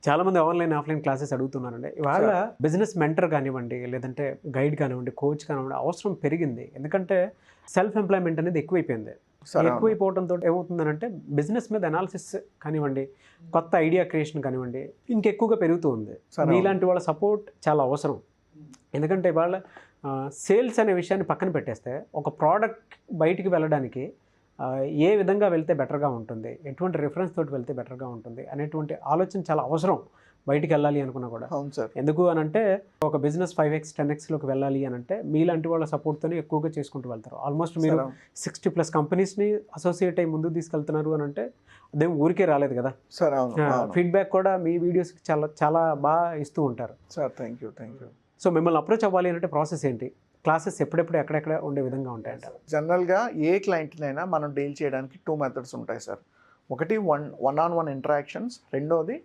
చాలామంది online, offline classes అడుగుతున్నారండి. ఇవాళ బిజినెస్ మెంటర్ కానివ్వండి, లేదంటే గైడ్ కానివ్వండి, కోచ్ కానివ్వండి అవసరం పెరిగింది. ఎందుకంటే సెల్ఫ్ ఎంప్లాయ్‌మెంట్ అనేది ఎక్కువైపోయింది. ఎక్కువైపోవడంతో ఏమవుతుందనంటే బిజినెస్ మీద అనాలిసిస్ కానివ్వండి, కొత్త ఐడియా క్రియేషన్ కానివ్వండి, ఇంకెక్కువగా పెరుగుతూ ఉంది. మీలాంటి వాళ్ళ సపోర్ట్ చాలా అవసరం. ఎందుకంటే ఇవాళ సేల్స్ అనే విషయాన్ని పక్కన పెట్టేస్తే ఒక ప్రోడక్ట్ బయటికి వెళ్ళడానికి ఏ విధంగా వెళ్తే బెటర్‌గా ఉంటుంది, ఎటువంటి రిఫరెన్స్ తోటి వెళ్తే బెటర్‌గా ఉంటుంది అనేటువంటి ఆలోచన చాలా అవసరం బయటికి వెళ్ళాలి అనుకున్నా కూడా. అవును సార్. ఎందుకు అనంటే ఒక బిజినెస్ 5x, 10xలోకి వెళ్ళాలి అనంటే మీలాంటి వాళ్ళ సపోర్ట్‌తోనే ఎక్కువగా చేసుకుంటూ వెళ్తారు. ఆల్మోస్ట్ మీరు 60+ కంపెనీస్‌ని అసోసియేట్ అయ్యి ముందుకు తీసుకెళ్తున్నారు అనంటే అదేం ఊరికే రాలేదు కదా. సార్ అవును. ఫీడ్‌బ్యాక్ కూడా మీ వీడియోస్‌కి చాలా చాలా బాగా ఇస్తూ ఉంటారు. Sir thank you. సో మిమ్మల్ని అప్రోచ్ అవ్వాలి అంటే ప్రాసెస్ ఏంటి? క్లాసెస్ ఎప్పుడెప్పుడు ఎక్కడెక్కడ ఉండే విధంగా ఉంటాయంటారు? జనరల్గా ఏ క్లయింట్నైనా మనం డీల్ చేయడానికి 2 మెథడ్స్ ఉంటాయి సార్. ఒకటి వన్ ఆన్ వన్ ఇంటరాక్షన్స్, రెండోది